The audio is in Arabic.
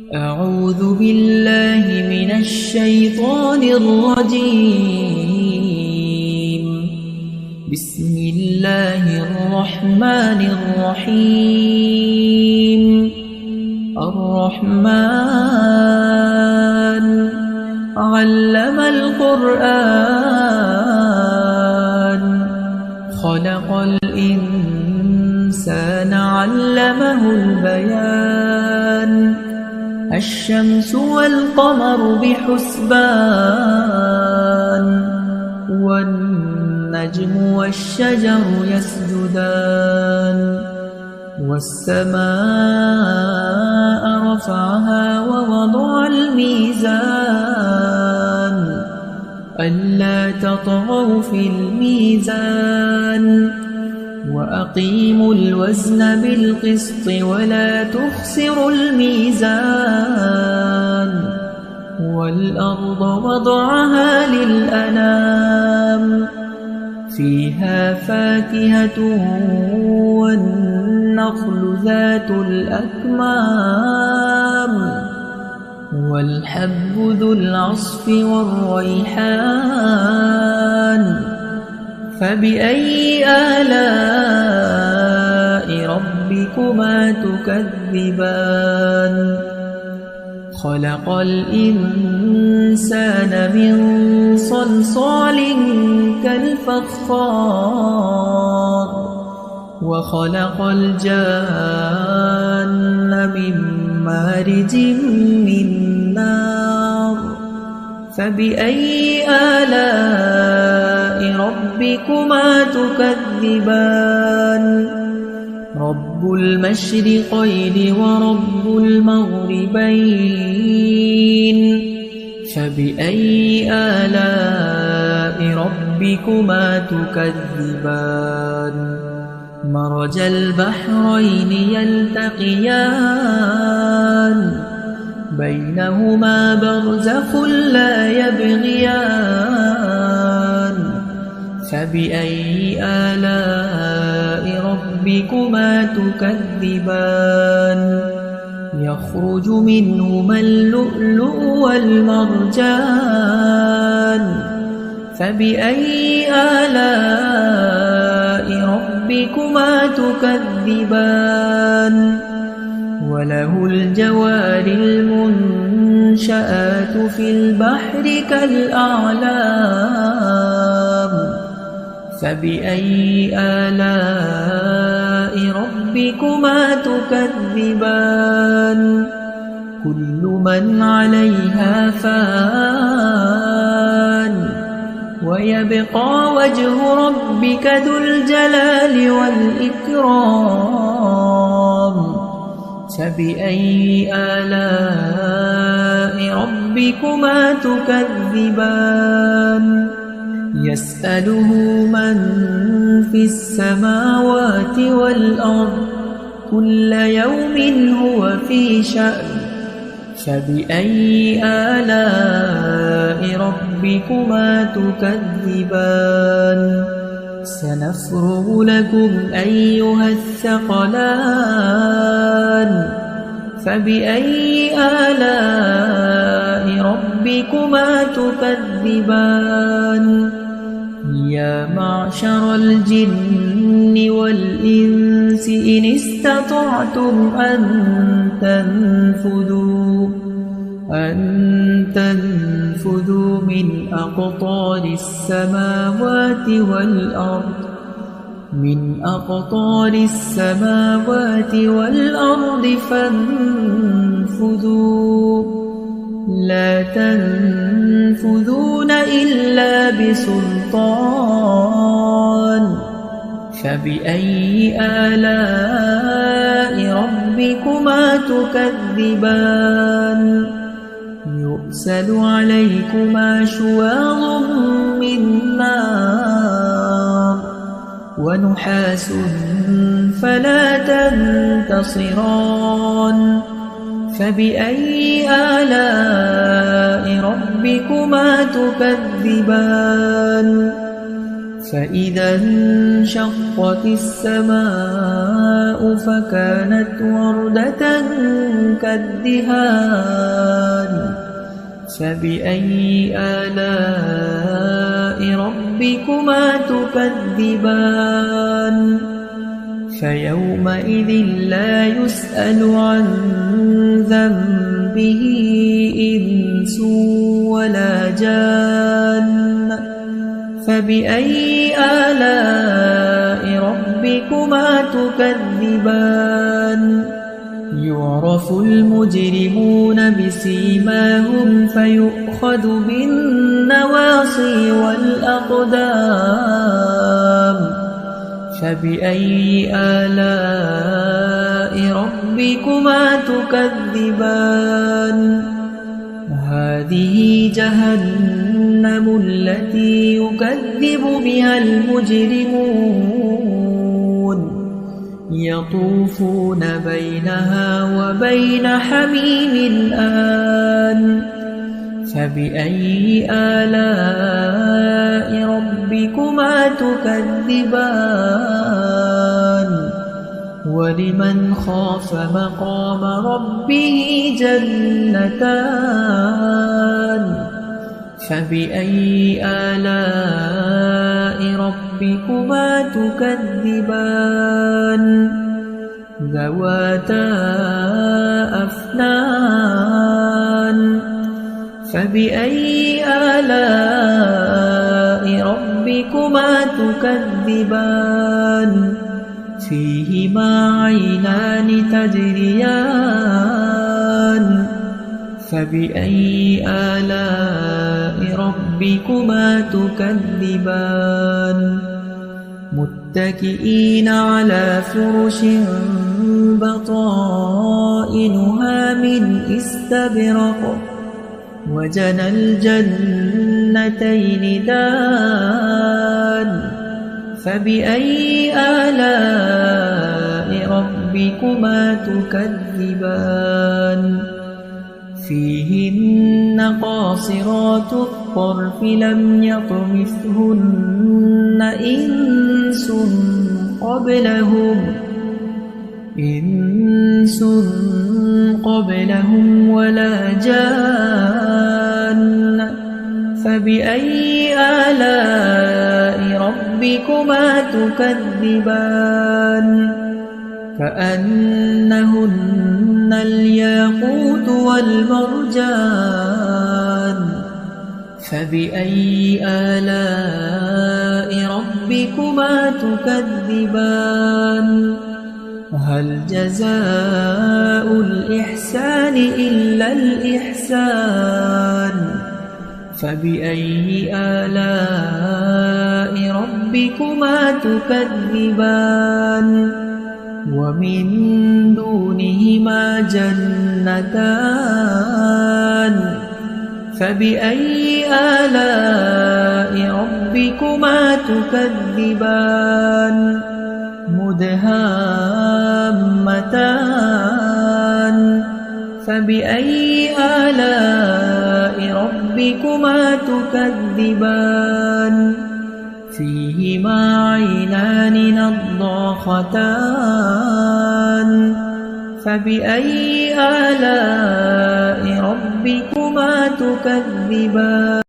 أعوذ بالله من الشيطان الرجيم. بسم الله الرحمن الرحيم. الرحمن علم القرآن خلق الإنسان علمه البيان الشمس والقمر بحسبان والنجم والشجر يسجدان والسماء رفعها ووضع الميزان ألا تطغوا في الميزان وأقيموا الوزن بالقسط ولا تخسروا الميزان والأرض وضعها للأنام فيها فاكهة والنخل ذات الأكمام والحب ذو العصف والريحان فبأي آلاء ربكما تكذبان خلق الإنسان من صلصال كالفخار وخلق الجان من مارج من نار فبأي آلاء ربكما تكذبان رب المشرقين ورب المغربين فبأي آلاء ربكما تكذبان مرج البحرين يلتقيان بينهما برزخ لا يبغيان فبأي آلاء ربكما تكذبان يخرج منهما اللؤلؤ والمرجان فبأي آلاء ربكما تكذبان وله الجوار المنشآت في البحر كالأعلام فبأي آلاء ربكما تكذبان كل من عليها فان ويبقى وجه ربك ذو الجلال والإكرام فبأي آلاء ربكما تكذبان يسأله من في السماوات والأرض كل يوم هو في شأن فبأي آلاء ربكما تكذبان سنفرغ لكم أيها الثقلان فبأي آلاء ربكما تكذبان يا معشر الجن والإنس إن استطعتم أن تنفذوا من أقطار السماوات والأرض فانفذوا لا تنفذون إلا بسلطان فبأي آلاء ربكما تكذبان يرسل عليكما شواظ من نار ونحاس فلا تنتصران فبأي آلاء ربكما تكذبان فإذا انشقت السماء فكانت وردة كالدهان فبأي آلاء ربكما تكذبان فيومئذ لا يسأل عن ذنبه إنس ولا جان فبأي آلاء ربكما تكذبان يعرف المجرمون بسيماهم فيؤخذ بالنواصي والأقدام فبأي آلاء ربكما تكذبان هذه جهنم التي يكذب بها المجرمون يطوفون بينها وبين حميم آن فبأي آلاء ربكما تكذبان ولمن خاف مقام ربه جنتان فبأي آلاء ربكما تكذبان ذواتا أفنان فبأي آلاء ربكما تكذبان فيهما عينان تجريان فبأي آلاء ربكما تكذبان متكئين على فرش بطائنها من استبرق وجنى الجنتين دان فبأي آلاء ربكما تكذبان فيهن قاصرات الطرف لم يطمثهن إنس قبلهم ولا جان فبأي آلاء ربكما تكذبان كأنهن الياقوت والمرجان فبأي آلاء ربكما تكذبان هل جزاء الإحسان إلا الإحسان فبأي آلاء ربكما تكذبان ومن دونهما جنتان فبأي آلاء ربكما تكذبان مدهامتان فبأي آلاء ربكما تكذبان فيهما عينان نضاختان فبأي آلاء ربكما تكذبان